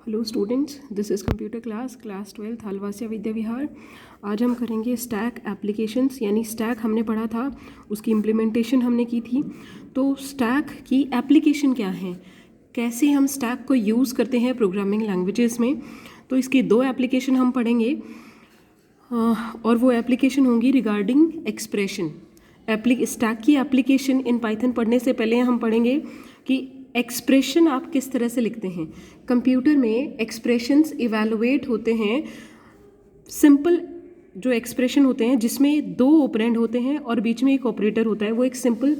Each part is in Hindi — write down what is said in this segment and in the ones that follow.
Hello students, this is computer class 12 Halwasiya Vidya Vihar. आज हम करेंगे स्टैक एप्लीकेशंस, यानी स्टैक हमने पढ़ा था, उसकी इम्प्लीमेंटेशन हमने की थी। तो स्टैक की एप्लीकेशन क्या है, कैसे हम स्टैक को यूज़ करते हैं प्रोग्रामिंग लैंग्वेजेस में। तो इसकी दो एप्लीकेशन हम पढ़ेंगे और वो एप्लीकेशन होंगी रिगार्डिंग एक्सप्रेशन। स्टैक की एप्लीकेशन इन पाइथन पढ़ने से पहले हम पढ़ेंगे कि एक्सप्रेशन आप किस तरह से लिखते हैं। कंप्यूटर में एक्सप्रेशंस इवैल्यूएट होते हैं, सिंपल जो एक्सप्रेशन होते हैं जिसमें दो ऑपरेंड होते हैं और बीच में एक ऑपरेटर होता है, वो एक सिंपल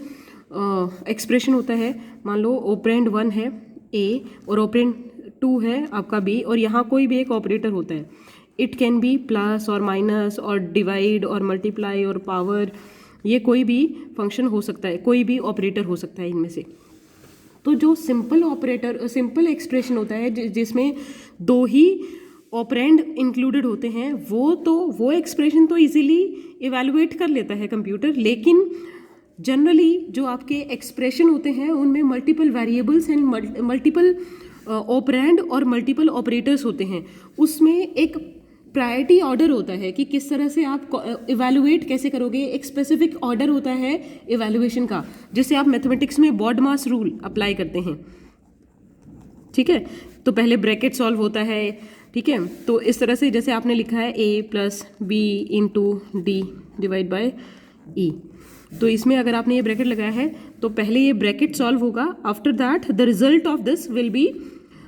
एक्सप्रेशन होता है। मान लो ऑपरेंड 1 है ए और ऑपरेंड 2 है आपका बी, और यहाँ कोई भी एक ऑपरेटर होता है। इट कैन बी प्लस और माइनस और डिवाइड और मल्टीप्लाई और पावर, ये कोई भी फंक्शन हो सकता है, कोई भी ऑपरेटर हो सकता है इनमें से। तो जो सिंपल एक्सप्रेशन होता है जिसमें दो ही ऑपरेंड इंक्लूडेड होते हैं, वो एक्सप्रेशन तो इजीली इवैल्यूएट कर लेता है कंप्यूटर। लेकिन जनरली जो आपके एक्सप्रेशन होते हैं उनमें multiple variables and multiple operand और मल्टीपल ऑपरेटर्स होते हैं। उसमें एक प्रायोरिटी ऑर्डर होता है कि किस तरह से आप इवैल्यूएट कैसे करोगे। एक स्पेसिफिक ऑर्डर होता है इवैल्यूएशन का, जिसे आप मैथमेटिक्स में बॉडमास रूल अप्लाई करते हैं। ठीक है, तो पहले ब्रैकेट सॉल्व होता है। ठीक है, तो इस तरह से जैसे आपने लिखा है a plus b into d divide by e, तो इसमें अगर आपने ये ब्रैकेट लगाया है तो पहले ये ब्रैकेट सॉल्व होगा। After that the result of this will be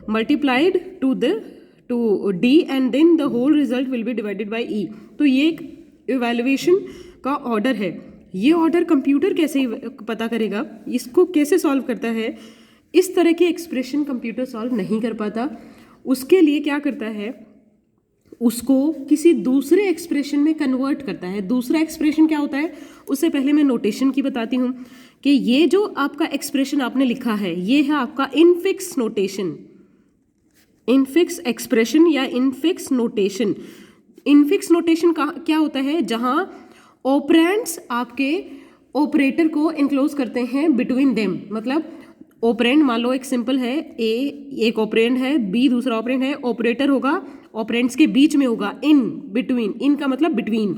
multiplied to d and then the whole result will be divided by e। तो ये एक इवैल्यूएशन का ऑर्डर है। ये ऑर्डर कंप्यूटर कैसे पता करेगा, इसको कैसे सॉल्व करता है। इस तरह के एक्सप्रेशन कंप्यूटर सॉल्व नहीं कर पाता। उसके लिए क्या करता है, उसको किसी दूसरे एक्सप्रेशन में कन्वर्ट करता है। दूसरा एक्सप्रेशन क्या होता है, उससे पहले मैं नोटेशन की बताती हूँ कि ये जो आपका एक्सप्रेशन आपने लिखा है ये है आपका इनफिक्स नोटेशन, इनफिक्स एक्सप्रेशन या इनफिक्स नोटेशन। इनफिक्स नोटेशन का क्या होता है, जहां ऑपरेंड्स आपके ऑपरेटर को इनक्लोज करते हैं बिटवीन देम। मतलब ऑपरेंड मान लो एक सिंपल है, ए एक ऑपरेंड है, बी दूसरा ऑपरेंड है, ऑपरेटर होगा ऑपरेंड्स के बीच में होगा इन बिटवीन। इन का मतलब बिटवीन,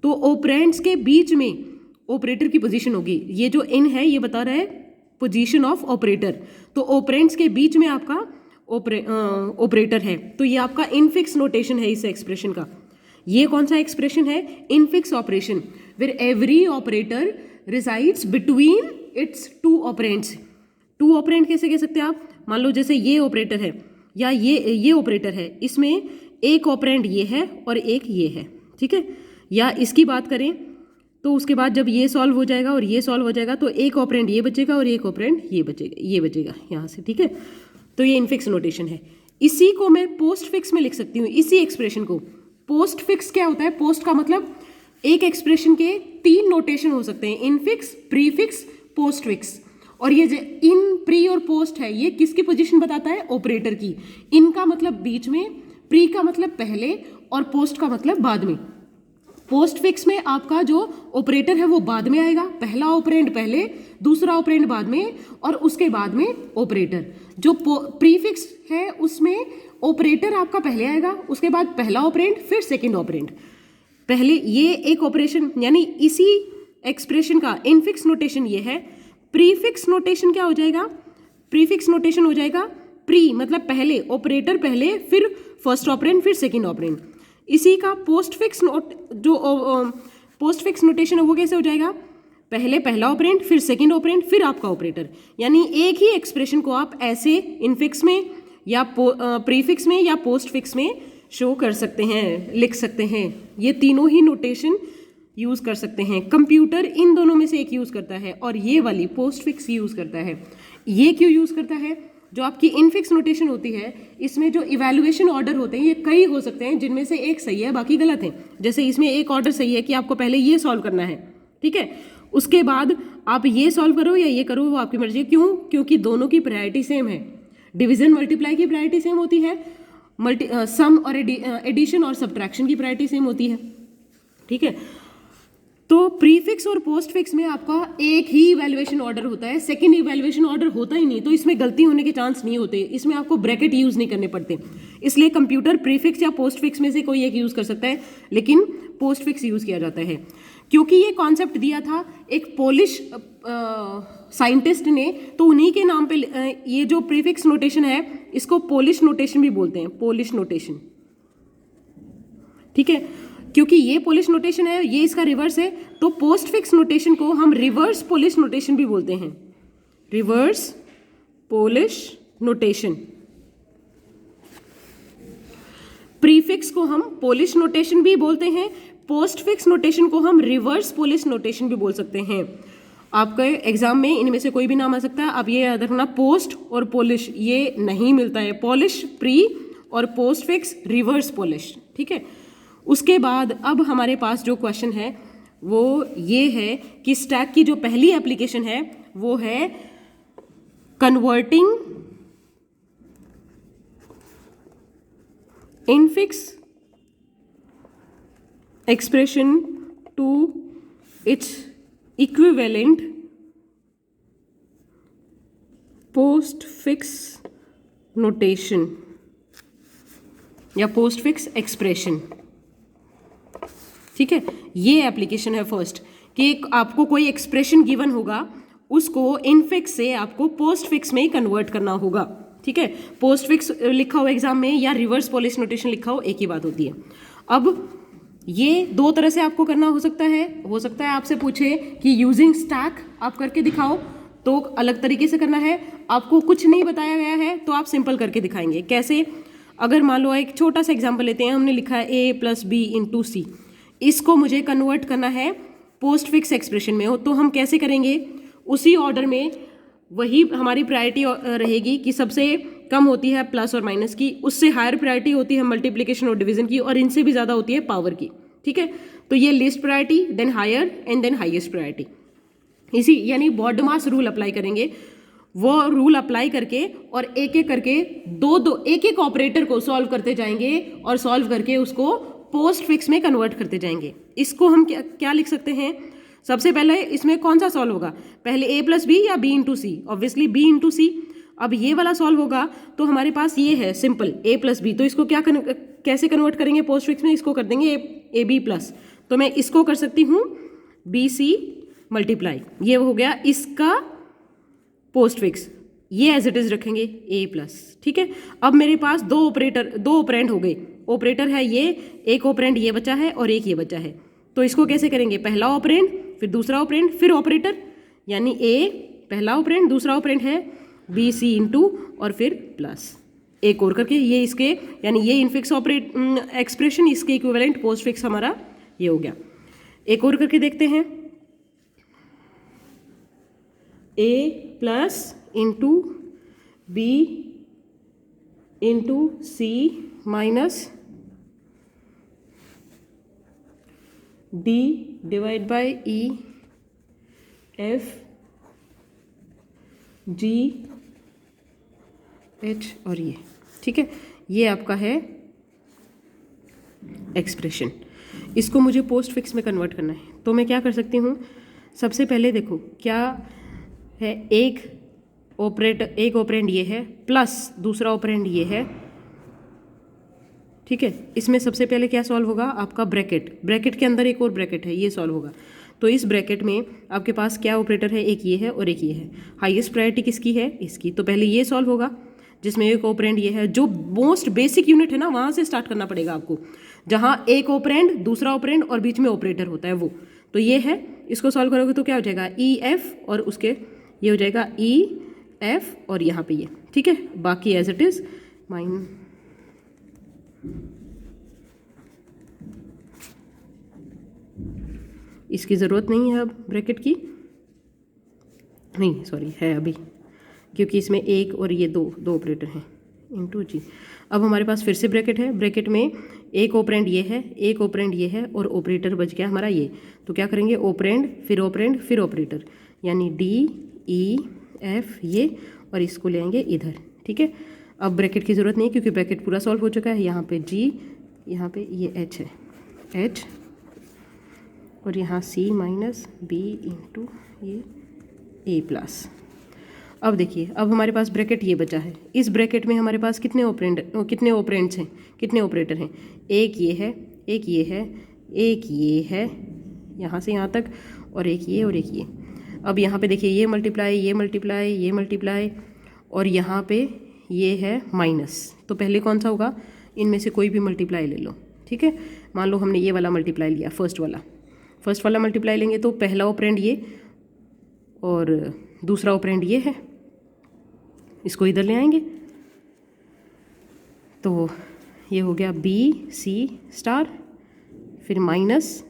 तो ऑपरेंड्स के बीच में ऑपरेटर की पोजीशन होगी। ये जो इन है ये बता रहा है पोजीशन ऑफ ऑपरेटर, तो ऑपरेंड्स के बीच में आपका ऑपरेटर है। तो ये आपका इनफिक्स नोटेशन है इस एक्सप्रेशन का। ये कौन सा एक्सप्रेशन है, infix operation, where every operator resides between its two operands. Two operand कैसे कह सकते हैं आप, मान लो जैसे ये ऑपरेटर है या ये ऑपरेटर है, इसमें एक ऑपरेंड ये है और एक ये है। ठीक है, या इसकी बात करें तो उसके बाद जब ये सॉल्व हो जाएगा और ये सॉल्व हो जाएगा तो एक ऑपरेंड ये बचेगा और एक ऑपरेंड ये बचेगा यहाँ से। ठीक है, तो ये इनफिक्स नोटेशन है। इसी को मैं पोस्ट फिक्स में लिख सकती हूँ, इसी एक्सप्रेशन को। पोस्ट फिक्स क्या होता है, पोस्ट का मतलब एक एक्सप्रेशन के 3 नोटेशन हो सकते हैं, इनफिक्स, प्रीफिक्स, पोस्ट फिक्स। और ये जो इन, प्री और पोस्ट है, ये किसकी पोजीशन बताता है, ऑपरेटर की। इन का मतलब बीच में, प्री का मतलब पहले और पोस्ट का मतलब बाद में। पोस्ट फिक्स में आपका जो ऑपरेटर है वो बाद में आएगा, पहला ऑपरेंड पहले, दूसरा ऑपरेंड बाद में और उसके बाद में ऑपरेटर। जो प्रीफिक्स है उसमें ऑपरेटर आपका पहले आएगा, उसके बाद पहला ऑपरेंड, फिर सेकंड ऑपरेंड। पहले ये एक ऑपरेशन, यानी इसी एक्सप्रेशन का इनफिक्स नोटेशन ये है। प्रीफिक्स नोटेशन क्या हो जाएगा, प्रीफिक्स नोटेशन हो जाएगा प्री मतलब पहले, ऑपरेटर पहले, फिर फर्स्ट ऑपरेंड, फिर सेकंड ऑपरेंड। इसी का पोस्ट फिक्स नोटेशन है वो कैसे हो जाएगा, पहले पहला ऑपरेंड, फिर सेकंड ऑपरेंड, फिर आपका ऑपरेटर। यानी एक ही एक्सप्रेशन को आप ऐसे इनफिक्स में या प्रीफिक्स में या पोस्ट फिक्स में शो कर सकते हैं, लिख सकते हैं। ये तीनों ही नोटेशन यूज़ कर सकते हैं। कंप्यूटर इन दोनों में से एक यूज़ करता है और ये वाली पोस्ट फिक्स यूज़ करता है। ये क्यों यूज़ करता है, जो आपकी इनफिक्स नोटेशन होती है इसमें जो इवैल्यूएशन ऑर्डर होते हैं ये कई हो सकते हैं, जिनमें से एक सही है बाकी गलत है। जैसे इसमें एक ऑर्डर सही है कि आपको पहले ये सॉल्व करना है, ठीक है, उसके बाद आप ये सॉल्व करो या ये करो, वो आपकी मर्जी है। क्यों, क्योंकि दोनों की प्रायोरिटी सेम है। डिवीजन मल्टीप्लाई की प्रायोरिटी सेम होती है, सम और एडिशन और सब्ट्रैक्शन की प्रायोरिटी सेम होती है। ठीक है, तो प्रीफिक्स और पोस्ट फिक्स में आपका एक ही इवैल्यूएशन ऑर्डर होता है, सेकंड इवैल्यूएशन ऑर्डर होता ही नहीं, तो इसमें गलती होने के चांस नहीं होते, इसमें आपको ब्रैकेट यूज़ नहीं करने पड़ते। इसलिए कंप्यूटर प्रीफिक्स या पोस्ट फिक्स में से कोई एक यूज़ कर सकता है, लेकिन पोस्ट फिक्स यूज़ किया जाता है। क्योंकि ये कॉन्सेप्ट दिया था एक पोलिश साइंटिस्ट ने, तो उन्हीं के नाम पे ये जो प्रीफिक्स नोटेशन है इसको पोलिश नोटेशन भी बोलते हैं, पोलिश नोटेशन। ठीक है, क्योंकि ये पोलिश नोटेशन है, ये इसका रिवर्स है, तो पोस्ट फिक्स नोटेशन को हम रिवर्स पोलिश नोटेशन भी बोलते हैं, रिवर्स पोलिश नोटेशन। प्रीफिक्स को हम पोलिश नोटेशन भी बोलते हैं, पोस्ट फिक्स नोटेशन को हम रिवर्स पोलिश नोटेशन भी बोल सकते हैं। आपके एग्जाम में इनमें से कोई भी नाम आ सकता है। अब ये याद रखना, पोस्ट और पोलिश ये नहीं मिलता है, पोलिश प्री और पोस्ट फिक्स रिवर्स पोलिश। ठीक है, उसके बाद अब हमारे पास जो क्वेश्चन है वो ये है कि स्टैक की जो पहली एप्लीकेशन है वो है converting infix expression to its equivalent postfix notation या पोस्ट फिक्स एक्सप्रेशन। ठीक है, ये एप्लीकेशन है फर्स्ट, कि आपको कोई एक्सप्रेशन गिवन होगा, उसको इनफिक्स से आपको पोस्ट फिक्स में ही कन्वर्ट करना होगा। ठीक है, पोस्ट फिक्स लिखा हो एग्जाम में या रिवर्स पोलिश नोटेशन लिखा हो, एक ही बात होती है। अब ये दो तरह से आपको करना हो सकता है आपसे पूछे कि यूजिंग स्टैक आप करके दिखाओ, तो अलग तरीके से करना है। आपको कुछ नहीं बताया गया है तो आप सिंपल करके दिखाएंगे। कैसे? अगर मान लो एक छोटा सा एग्जाम्पल लेते हैं, हमने लिखा है a + b × c, इसको मुझे कन्वर्ट करना है पोस्ट फिक्स एक्सप्रेशन में हो, तो हम कैसे करेंगे? उसी ऑर्डर में वही हमारी प्रायोरिटी रहेगी कि सबसे कम होती है प्लस और माइनस की, उससे हायर प्रायोरिटी होती है मल्टीप्लिकेशन और डिवीजन की, और इनसे भी ज़्यादा होती है पावर की। ठीक है, तो ये least priority, then higher and then highest priority. इसी यानी बॉडमास रूल अप्लाई करेंगे, वो रूल अप्लाई करके और एक एक करके एक एक ऑपरेटर को सॉल्व करते जाएंगे और सॉल्व करके उसको पोस्ट फिक्स में कन्वर्ट करते जाएंगे। इसको हम क्या लिख सकते हैं? सबसे पहले इसमें कौन सा सॉल्व होगा? पहले a + b या b × c? Obviously b × c। अब ये वाला सॉल्व होगा तो हमारे पास ये है सिंपल a + b, तो इसको कैसे कन्वर्ट करेंगे पोस्ट फिक्स में? इसको कर देंगे ab+, तो मैं इसको कर सकती हूँ bc मल्टीप्लाई, ये हो गया इसका पोस्ट फिक्स, ये एज इट इज रखेंगे a+। ठीक है, अब मेरे पास दो ऑपरेंड हो गए, ऑपरेटर है ये, एक ऑपरेंड ये बचा है और एक ये बचा है, तो इसको कैसे करेंगे? पहला ऑपरेंड, फिर दूसरा ऑपरेंड, फिर ऑपरेटर, यानी a पहला ऑपरेंड, दूसरा ऑपरेंड है bc × और फिर प्लस एक और करके, ये इसके यानी ये इनफिक्स एक्सप्रेशन, इसके इक्विवेलेंट पोस्ट फिक्स हमारा ये हो गया। एक और करके देखते हैं, a + b × c - d / e f g h और ये। ठीक है, ये आपका है एक्सप्रेशन। इसको मुझे पोस्ट फिक्स में कन्वर्ट करना है, तो मैं क्या कर सकती हूँ? सबसे पहले देखो क्या है, एक ऑपरेंड ये है प्लस दूसरा ऑपरेंड ये है। ठीक है, इसमें सबसे पहले क्या सॉल्व होगा? आपका ब्रैकेट के अंदर एक और ब्रैकेट है, ये सॉल्व होगा। तो इस ब्रैकेट में आपके पास क्या ऑपरेटर है? एक ये है और एक ये है। हाईएस्ट प्रायोरिटी किसकी है? इसकी। तो पहले ये सॉल्व होगा जिसमें एक ऑपरेंड ये है, जो मोस्ट बेसिक यूनिट है ना, वहाँ से स्टार्ट करना पड़ेगा आपको, जहाँ एक ऑपरेंड, दूसरा ऑपरेंड और बीच में ऑपरेटर होता है वो। तो ये है, इसको सॉल्व करोगे तो क्या हो जाएगा? EF और उसके ये हो जाएगा EF और यहाँ पे ये। ठीक है, बाकी एज इट इज इसकी ज़रूरत नहीं है अब ब्रैकेट की, नहीं सॉरी है अभी, क्योंकि इसमें एक और ये दो ऑपरेटर हैं × g। अब हमारे पास फिर से ब्रैकेट है, ब्रैकेट में एक ऑपरेंड ये है, एक ऑपरेंड ये है और ऑपरेटर बच गया हमारा ये। तो क्या करेंगे? ऑपरेंड फिर ऑपरेटर, यानी D E F ये, और इसको ले आएंगे इधर। ठीक है, अब ब्रैकेट की ज़रूरत नहीं क्योंकि ब्रैकेट पूरा सॉल्व हो चुका है। यहाँ पे G, यहाँ पे ये H है, H और यहाँ C माइनस बी इंटू ये A प्लस। अब देखिए, अब हमारे पास ब्रैकेट ये बचा है। इस ब्रैकेट में हमारे पास कितने ऑपरेंड्स हैं, कितने ऑपरेटर हैं? एक ये है, एक ये है, एक ये है यहाँ से यहाँ तक, और एक ये और एक ये। अब यहाँ पे देखिए, ये मल्टीप्लाई, ये मल्टीप्लाई, ये मल्टीप्लाई, और यहाँ पे ये है माइनस। तो पहले कौन सा होगा? इनमें से कोई भी मल्टीप्लाई ले लो, ठीक है। मान लो हमने ये वाला मल्टीप्लाई लिया, फर्स्ट वाला मल्टीप्लाई लेंगे तो पहला ऑपरेंड ये और दूसरा ऑपरेंड ये है, इसको इधर ले आएंगे तो ये हो गया बी सी स्टार, फिर minus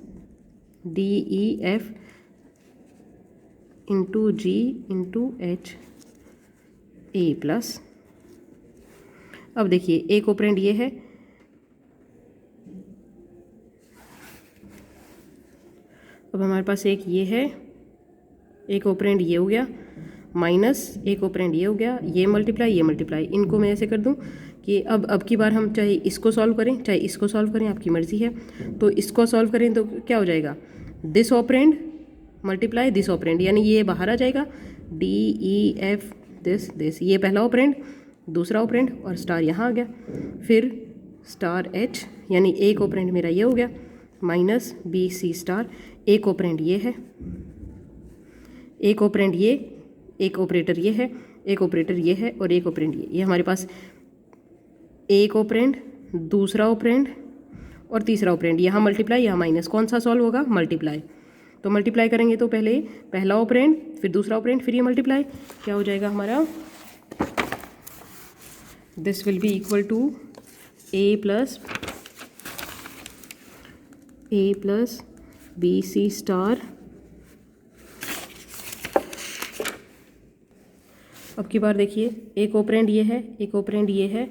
D E F into G into H A plus. अब देखिए, एक ऑपरेंड ये है, अब हमारे पास एक ये है, एक ऑपरेंड ये हो गया, माइनस एक ऑपरेंड ये हो गया, ये मल्टीप्लाई। इनको मैं ऐसे कर दूं कि अब की बार हम चाहे इसको सॉल्व करें चाहे इसको सॉल्व करें, आपकी मर्ज़ी है। तो इसको सॉल्व करें तो क्या हो जाएगा? This operand multiply this operand, यानी ये बाहर आ जाएगा, डी ई एफ दिस, ये पहला ऑपरेंड, दूसरा ऑपरेंड और स्टार यहाँ आ गया, फिर स्टार एच, यानी एक ऑपरेंड मेरा ये हो गया, माइनस बी सी स्टार, एक ऑपरेंड ये है, एक ऑपरेंड ये, एक ऑपरेटर ये है, एक ऑपरेटर ये है और एक ऑपरेंड ये हमारे पास एक ऑपरेंड, दूसरा ऑपरेंड और तीसरा ऑपरेंड, यहाँ मल्टीप्लाई यहाँ माइनस। कौन सा सॉल्व होगा? मल्टीप्लाई। तो मल्टीप्लाई करेंगे तो पहले पहला ऑपरेंड, फिर दूसरा ऑपरेंड, फिर ये मल्टीप्लाई, क्या हो जाएगा हमारा? This will be equal to A plus B C star. अब की बार देखिए, एक ऑपरेंड ये है, एक ऑपरेंड ये है,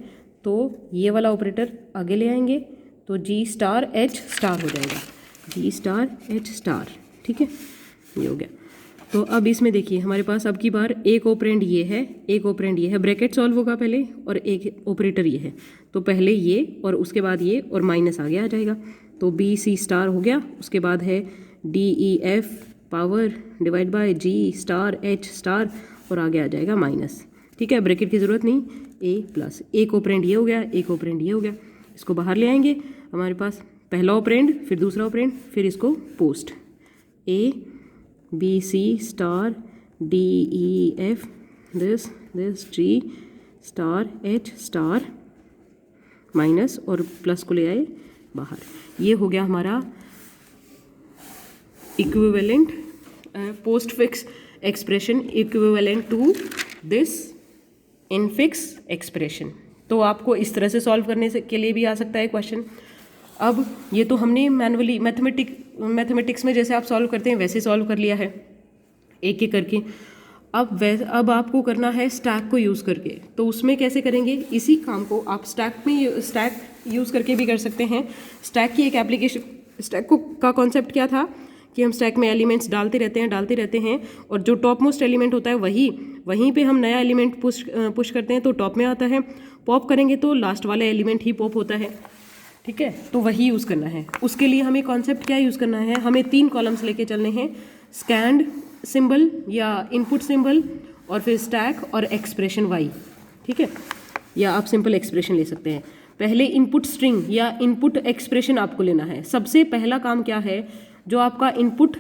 तो ये वाला ऑपरेटर आगे ले आएंगे तो जी स्टार एच स्टार हो जाएगा, जी स्टार एच स्टार, ठीक है, ये हो गया। तो अब इसमें देखिए, हमारे पास अब की बार एक ऑपरेंड ये है, एक ऑपरेंड ये है, ब्रैकेट सॉल्व होगा पहले, और एक ऑपरेटर ये है, तो पहले ये और उसके बाद ये और माइनस आगे आ जाएगा, तो बी सी स्टार हो गया। उसके बाद है D E F power divide by G star H star और आगे आ जाएगा माइनस, ठीक है, ब्रैकेट की ज़रूरत नहीं, ए प्लस। एक ऑपरेंड ये हो गया, एक ऑपरेंड ये हो गया, इसको बाहर ले आएंगे, हमारे पास पहला ऑपरेंड, फिर दूसरा ऑपरेंड, फिर इसको post, A B C star D E F this G star H star minus और प्लस को ले आए बाहर। ये हो गया हमारा equivalent postfix expression, equivalent to this infix expression. तो आपको इस तरह से सॉल्व करने के लिए भी आ सकता है क्वेश्चन। अब ये तो हमने मैनुअली मैथमेटिक्स में जैसे आप सॉल्व करते हैं वैसे सॉल्व कर लिया है एक एक करके। अब आपको करना है स्टैक को यूज़ करके। तो उसमें कैसे करेंगे? इसी काम को आप स्टैक यूज़ करके भी कर सकते हैं। स्टैक की एक एप्लीकेशन, स्टैक का कॉन्सेप्ट क्या था कि हम स्टैक में एलिमेंट्स डालते रहते हैं और जो टॉप मोस्ट एलिमेंट होता है वहीं पे हम नया एलिमेंट पुश करते हैं तो टॉप में आता है, पॉप करेंगे तो लास्ट वाला एलिमेंट ही पॉप होता है, ठीक है। तो वही यूज़ करना है। उसके लिए हमें कॉन्सेप्ट क्या यूज़ करना है? हमें 3 कॉलम्स लेके चलने हैं, स्कैंड सिंबल या इनपुट सिंबल और फिर स्टैक और एक्सप्रेशन वाई, ठीक है, या आप सिंपल एक्सप्रेशन ले सकते हैं। पहले इनपुट स्ट्रिंग या इनपुट एक्सप्रेशन आपको लेना है। सबसे पहला काम क्या है, जो आपका इनपुट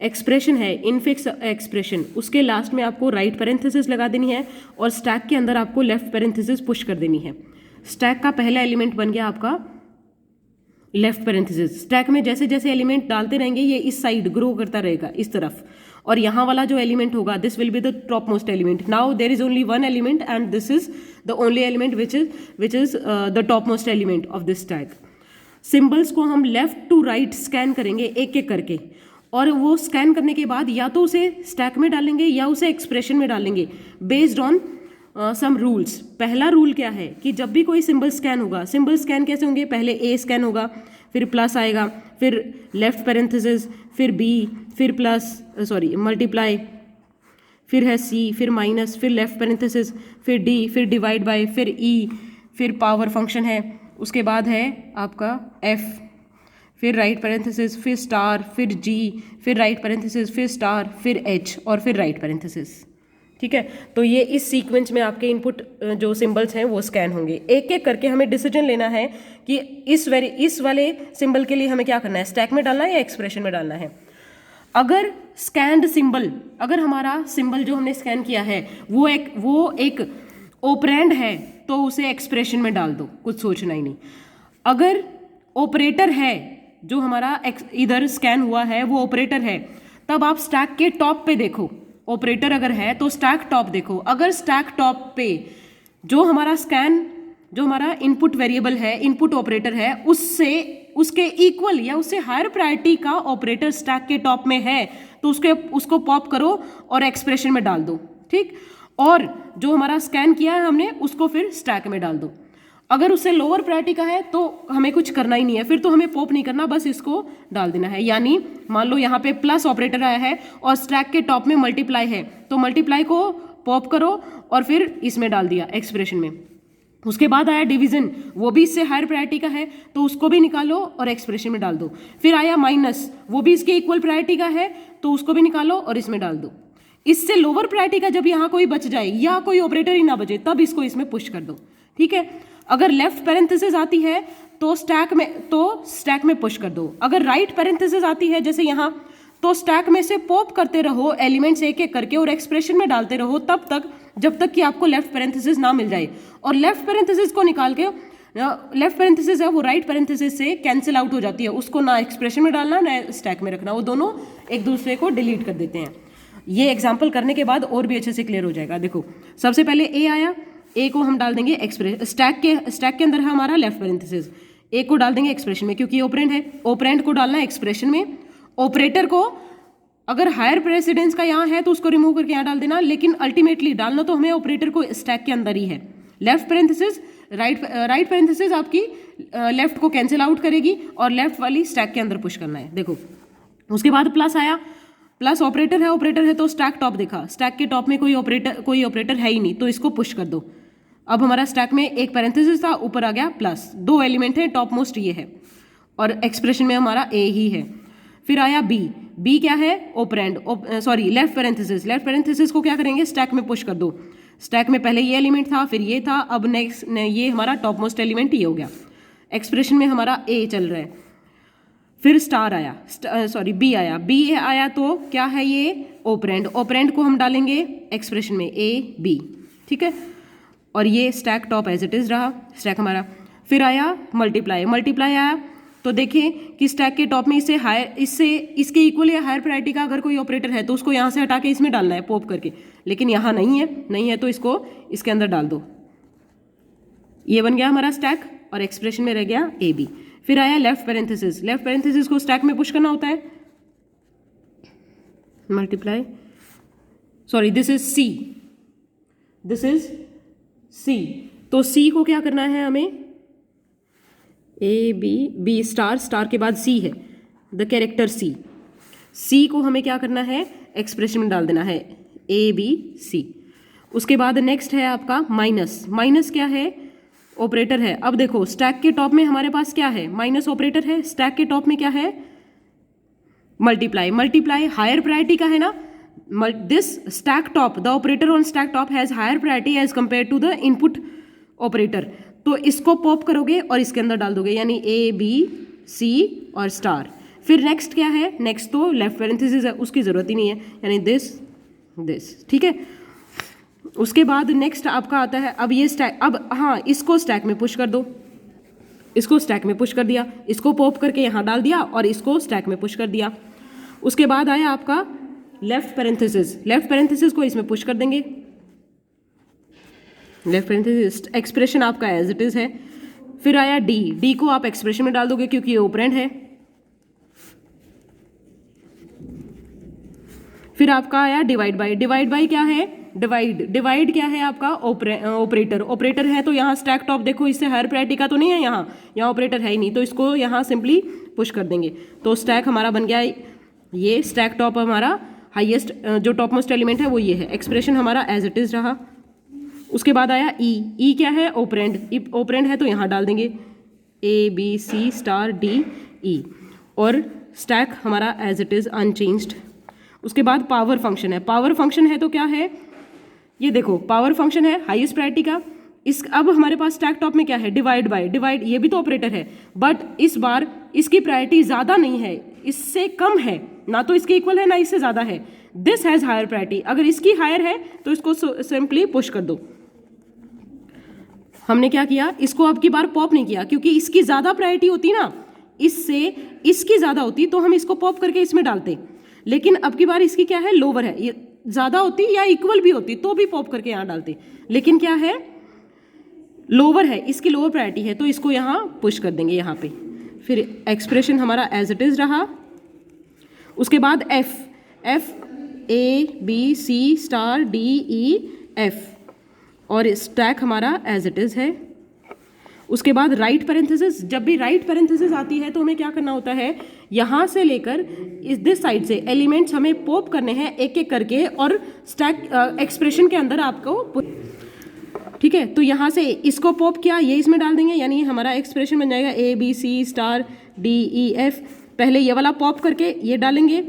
एक्सप्रेशन है, इनफिक्स एक्सप्रेशन, उसके लास्ट में आपको राइट पैरेंथेसिस लगा देनी है और स्टैक के अंदर आपको लेफ्ट पैरेंथेसिस पुश कर देनी है। स्टैक का पहला एलिमेंट बन गया आपका लेफ्ट पैरेंथेसिस। स्टैक में जैसे जैसे एलिमेंट डालते रहेंगे ये इस साइड ग्रो करता रहेगा इस तरफ, और यहाँ वाला जो एलिमेंट होगा this will be the top most element. Now there is only one element and this is the only element which is the top most element of this stack. Symbols को हम लेफ्ट टू राइट स्कैन करेंगे एक एक करके, और वो स्कैन करने के बाद या तो उसे स्टैक में डालेंगे या उसे एक्सप्रेशन में डालेंगे बेस्ड ऑन सम रूल्स। पहला रूल क्या है कि जब भी कोई सिंबल स्कैन होगा, सिंबल स्कैन कैसे होंगे? पहले ए स्कैन होगा, फिर प्लस आएगा, फिर लेफ्ट पैरेंथेसिस, फिर बी, फिर मल्टीप्लाई, फिर है सी, फिर माइनस, फिर लेफ्ट पैरेंथेसिस, फिर डी, फिर डिवाइड बाय, फिर ई, फिर पावर फंक्शन है, उसके बाद है आपका एफ, फिर राइट पैरेंथेसिस, फिर स्टार, फिर जी, फिर राइट पैरेंथेसिस, फिर स्टार, फिर एच और फिर राइट पैरेंथेसिस। ठीक है, तो ये इस सीक्वेंस में आपके इनपुट जो सिंबल्स हैं वो स्कैन होंगे। एक एक करके हमें डिसीजन लेना है कि इस वाले सिंबल के लिए हमें क्या करना है, स्टैक में डालना है या एक्सप्रेशन में डालना है। अगर स्कैन्ड सिंबल, अगर हमारा सिंबल जो हमने स्कैन किया है वो एक ऑपरेंड है तो उसे एक्सप्रेशन में डाल दो, कुछ सोचना ही नहीं। अगर ऑपरेटर है जो हमारा इधर स्कैन हुआ है वो ऑपरेटर है, तब आप स्टैक के टॉप पे देखो। ऑपरेटर अगर है तो स्टैक टॉप देखो। अगर स्टैक टॉप पे जो हमारा इनपुट वेरिएबल है, इनपुट ऑपरेटर है, उसके इक्वल या उससे हायर प्रायोरिटी का ऑपरेटर स्टैक के टॉप में है तो उसको पॉप करो और एक्सप्रेशन में डाल दो। ठीक, और जो हमारा स्कैन किया है हमने उसको फिर स्टैक में डाल दो। अगर उससे लोअर प्रायोरिटी का है तो हमें कुछ करना ही नहीं है, फिर तो हमें पॉप नहीं करना, बस इसको डाल देना है। यानी मान लो यहाँ पे प्लस ऑपरेटर आया है और स्टैक के टॉप में मल्टीप्लाई है, तो मल्टीप्लाई को पॉप करो और फिर इसमें डाल दिया एक्सप्रेशन में। उसके बाद आया डिवीजन, वो भी इससे हायर प्रायोरिटी का है तो उसको भी निकालो और एक्सप्रेशन में डाल दो। फिर आया माइनस, वो भी इसके इक्वल प्रायोरिटी का है तो उसको भी निकालो और इसमें डाल दो। इससे लोअर प्रायोरिटी का जब यहाँ कोई बच जाए या कोई ऑपरेटर ही ना बचे तब इसको इसमें पुश कर दो। ठीक है, अगर लेफ्ट पैरेंथेसिस आती है तो स्टैक में पुश कर दो। अगर राइट पैरेंथेसिस आती है जैसे यहाँ, तो स्टैक में से पॉप करते रहो एलिमेंट्स एक एक करके और एक्सप्रेशन में डालते रहो तब तक जब तक कि आपको लेफ्ट पैरेंथेसिस ना मिल जाए। और लेफ्ट पैरेंथेसिस को निकाल के, लेफ्ट पैरेंथेसिस है वो राइट पैरेंथेसिस से कैंसिल आउट हो जाती है, उसको ना एक्सप्रेशन में डालना ना स्टैक में रखना, वो दोनों एक दूसरे को डिलीट कर देते हैं। ये एग्जाम्पल करने के बाद और भी अच्छे से क्लियर हो जाएगा। देखो, सबसे पहले ए आया, ए को हम डाल देंगे स्टैक के अंदर है हमारा लेफ्ट पैरेंथेसिस, ए को डाल देंगे एक्सप्रेशन में क्योंकि ऑपरेंड है, ऑपरेंड को डालना है एक्सप्रेशन में। ऑपरेटर को अगर हायर प्रेसिडेंस का यहाँ है तो उसको रिमूव करके यहाँ डाल देना, लेकिन अल्टीमेटली डालना तो हमें ऑपरेटर को स्टैक के अंदर ही है। लेफ्ट पैरेंथेसिस, राइट पैरेंथेसिस आपकी लेफ्ट को कैंसिल आउट करेगी और लेफ्ट वाली स्टैक के अंदर पुश करना है। देखो, उसके बाद प्लस आया, प्लस ऑपरेटर है तो स्टैक टॉप देखा, स्टैक के टॉप में कोई ऑपरेटर है ही नहीं तो इसको पुश कर दो। अब हमारा स्टैक में एक पैरेंथेसिस था, ऊपर आ गया प्लस, दो एलिमेंट है, टॉप मोस्ट ये है और एक्सप्रेशन में हमारा ए ही है। फिर आया बी क्या है, ऑपरेंड, लेफ्ट पैरेंथेसिस को क्या करेंगे, स्टैक में पुश कर दो। स्टैक में पहले ये एलिमेंट था, फिर ये था, अब नेक्स्ट ये हमारा टॉप मोस्ट एलिमेंट ये हो गया। एक्सप्रेशन में हमारा ए चल रहा है। फिर स्टार आया, बी आया तो क्या है ये, ऑपरेंड को हम डालेंगे एक्सप्रेशन में ए बी। ठीक है, और ये stack top as it is रहा स्टैक हमारा। फिर आया मल्टीप्लाई आया तो देखें कि स्टैक के टॉप में इसके इक्वल या हायर प्रायोरिटी का अगर कोई ऑपरेटर है तो उसको यहाँ से हटा के इसमें डालना है पॉप करके, लेकिन यहाँ नहीं है तो इसको इसके अंदर डाल दो। ये बन गया हमारा स्टैक और एक्सप्रेशन में रह गया ए बी। फिर आया लेफ्ट पैरेंथेसिस को स्टैक में पुश करना होता है, दिस इज सी, तो सी को क्या करना है हमें, ए बी स्टार के बाद सी है, द कैरेक्टर सी को हमें क्या करना है, एक्सप्रेशन में डाल देना है, ए बी सी। उसके बाद नेक्स्ट है आपका माइनस क्या है, ऑपरेटर है। अब देखो, स्टैक के टॉप में हमारे पास क्या है, माइनस ऑपरेटर है, स्टैक के टॉप में क्या है, मल्टीप्लाई हायर प्रायोरिटी का है ना। This stack top, the operator on stack top has higher priority as compare to the input operator, तो इसको पॉप करोगे और इसके अंदर डाल दोगे, यानी ए बी सी और स्टार। फिर नेक्स्ट क्या है, नेक्स्ट तो लेफ्ट पैरेंथेसिस है, उसकी जरूरत ही नहीं है, यानी दिस। ठीक है, उसके बाद नेक्स्ट आपका आता है, अब ये स्टैक, अब हाँ इसको स्टैक में पुश कर दो, इसको स्टैक में पुश कर दिया, इसको पॉप करके यहाँ डाल दिया और इसको स्टैक में पुश कर दिया। उसके बाद आया आपका लेफ्ट पैरेंथेसिस को इसमें पुश कर देंगे, लेफ्ट पैरेंथेसिस एक्सप्रेशन आपका एज इट इज है। फिर आया डी को आप एक्सप्रेशन में डाल दोगे क्योंकि ये ऑपरेंड है। फिर आपका आया डिवाइड बाई क्या है, डिवाइड क्या है आपका, ऑपरेटर है, तो यहाँ स्टैक टॉप देखो, इससे हायर प्रायोरिटी का तो नहीं है, यहाँ ऑपरेटर है ही नहीं तो इसको यहाँ सिंपली पुश कर देंगे, तो स्टैक हमारा बन गया ये, स्टैक टॉप हमारा हाईएस्ट जो टॉप मोस्ट एलिमेंट है वो ये है, एक्सप्रेशन हमारा एज इट इज रहा। उसके बाद आया ई क्या है, ऑपरेंड है तो यहाँ डाल देंगे ए B C star D E. और स्टैक हमारा एज इट इज़ अनचेंज्ड। उसके बाद पावर फंक्शन है। पावर फंक्शन है तो क्या है, ये देखो पावर फंक्शन है हाईएस्ट प्रायोरिटी का। इस अब हमारे पास स्टैक टॉप में क्या है, डिवाइड बाय, डिवाइड ये भी तो ऑपरेटर है, बट इस बार इसकी प्रायोरिटी ज़्यादा नहीं है, इससे कम है, ना तो इसके इक्वल है ना इससे ज़्यादा है। दिस हैज़ हायर प्रायोरिटी, अगर इसकी हायर है तो इसको सिंपली पुश कर दो। हमने क्या किया, इसको अब की बार पॉप नहीं किया, क्योंकि इसकी ज़्यादा प्रायोरिटी होती ना, इससे इसकी ज़्यादा होती तो हम इसको पॉप करके इसमें डालते, लेकिन अब की बार इसकी क्या है, लोअर है, ये ज़्यादा होती या इक्वल भी होती तो भी पॉप करके यहाँ डालते, लेकिन क्या है, लोअर है, इसकी लोअर प्रायोरिटी है, तो इसको यहाँ पुश कर देंगे यहाँ पे। फिर एक्सप्रेशन हमारा एज इट इज़ रहा। उसके बाद F A B C star D E F, और स्टैक हमारा एज इट इज़ है। उसके बाद राइट पैरेंथेसिस, जब भी राइट पैरेंथेसिस आती है तो हमें क्या करना होता है, यहाँ से लेकर इस दिस साइड से एलिमेंट्स हमें पॉप करने हैं एक एक करके, और स्टैक एक्सप्रेशन के अंदर आपको, ठीक है, तो यहाँ से इसको पॉप किया, ये इसमें डाल देंगे, यानी हमारा एक्सप्रेशन बन जाएगा A B C star D E F. पहले ये वाला पॉप करके ये डालेंगे,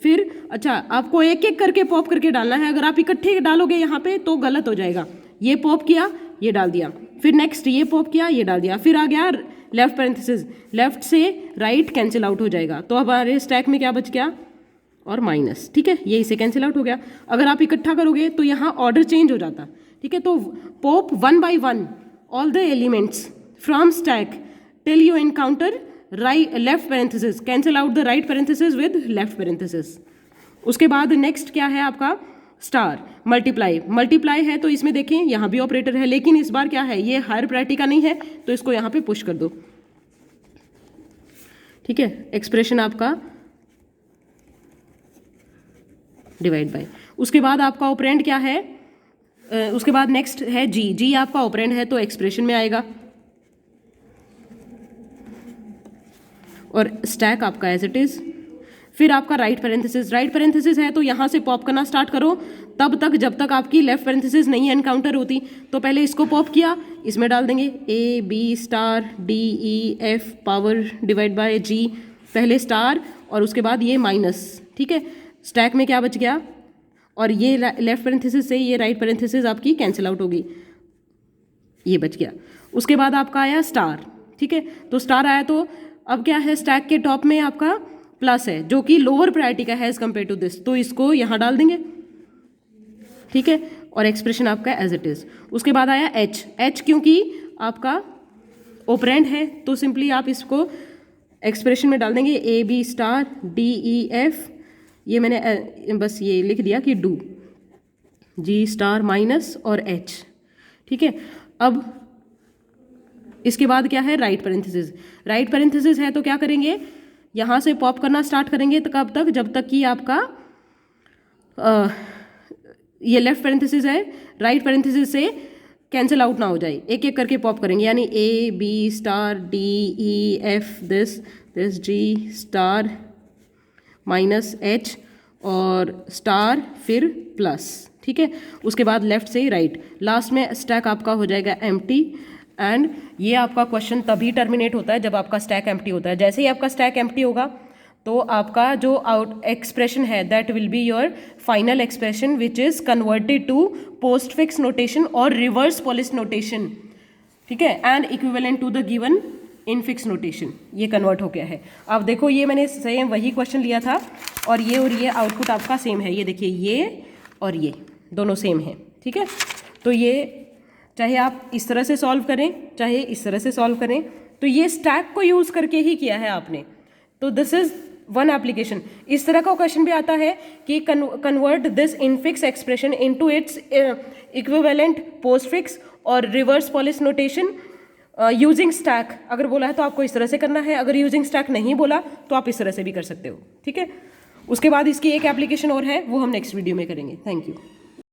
फिर अच्छा आपको एक एक करके पॉप करके डालना है, अगर आप इकट्ठे डालोगे यहाँ पे तो गलत हो जाएगा। ये पॉप किया, ये डाल दिया, फिर नेक्स्ट ये पॉप किया, ये डाल दिया, फिर आ गया लेफ्ट पैरेंथेसिस, लेफ्ट से राइट कैंसिल आउट हो जाएगा, तो हमारे स्टैक में क्या बच गया, और माइनस, ठीक है, ये इसे कैंसिल आउट हो गया। अगर आप इकट्ठा करोगे तो यहाँ ऑर्डर चेंज हो जाता, ठीक है, तो pop 1 by 1 all the elements from stack till you encounter right left parenthesis, cancel out the right parenthesis with left parenthesis. उसके बाद नेक्स्ट क्या है आपका, स्टार मल्टीप्लाई। मल्टीप्लाई है तो इसमें देखें यहाँ भी ऑपरेटर है, लेकिन इस बार क्या है, ये हायर प्रायोरिटी का नहीं है, तो इसको यहाँ पे पुश कर दो, ठीक है। एक्सप्रेशन आपका डिवाइड बाय। उसके बाद आपका ऑपरेंड क्या है, उसके बाद नेक्स्ट है जी, जी आपका ऑपरेंड है तो एक्सप्रेशन में आएगा, और स्टैक आपका एज इट इज। फिर आपका राइट पैरेंथेसिस, राइट पैरेंथेसिस है तो यहाँ से पॉप करना स्टार्ट करो तब तक जब तक आपकी लेफ्ट पैरेंथेसिस नहीं एनकाउंटर होती। तो पहले इसको पॉप किया, इसमें डाल देंगे A B star D E F power divide by g, पहले स्टार और उसके बाद ये माइनस, ठीक है। स्टैक में क्या बच गया, और ये लेफ्ट पैरेंथेसिस से ये राइट पैरेंथेसिस आपकी कैंसिल आउट होगी, ये बच गया। उसके बाद आपका आया स्टार, ठीक है, तो स्टार आया तो अब क्या है, स्टैक के टॉप में आपका प्लस है जो कि लोअर प्रायोरिटी का है एज कम्पेयर टू दिस, तो इसको यहाँ डाल देंगे, ठीक है, और एक्सप्रेशन आपका एज इट इज। उसके बाद आया एच, एच क्योंकि आपका ऑपरेंड है तो सिंपली आप इसको एक्सप्रेशन में डाल देंगे A B star D E F, ये मैंने बस ये लिख दिया कि डू जी स्टार माइनस और एच, ठीक है। अब इसके बाद क्या है, राइट पैरेंथेसिस। राइट पैरेंथेसिस है तो क्या करेंगे, यहाँ से पॉप करना स्टार्ट करेंगे, तो कब तक, जब तक कि आपका ये लेफ्ट पैरेंथेसिस है राइट पैरेंथेसिस से कैंसिल आउट ना हो जाए, एक एक करके पॉप करेंगे, यानी A B star D E F this this G star minus H और स्टार फिर प्लस, ठीक है। उसके बाद लेफ्ट से राइट, लास्ट में स्टैक आपका हो जाएगा एम्प्टी, एंड ये आपका क्वेश्चन तभी टर्मिनेट होता है जब आपका स्टैक एम्प्टी होता है। जैसे ही आपका स्टैक एम्प्टी होगा तो आपका जो आउट एक्सप्रेशन है that will be your final expression which is converted to postfix notation और रिवर्स पॉलिश नोटेशन, ठीक है, and equivalent to the given infix notation, ये कन्वर्ट हो गया है। अब देखो ये मैंने सेम वही क्वेश्चन लिया था और ये आउटपुट आपका सेम है, ये देखिए ये और ये दोनों सेम है, ठीक है। तो ये चाहे आप इस तरह से सॉल्व करें चाहे इस तरह से सॉल्व करें, तो ये स्टैक को यूज़ करके ही किया है आपने, तो दिस इज वन एप्लीकेशन। इस तरह का क्वेश्चन भी आता है कि convert this infix expression into its equivalent postfix और reverse polish notation using stack. अगर बोला है तो आपको इस तरह से करना है, अगर यूजिंग स्टैक नहीं बोला तो आप इस तरह से भी कर सकते हो, ठीक है। उसके बाद इसकी एक एप्लीकेशन और है, वो हम नेक्स्ट वीडियो में करेंगे। Thank you.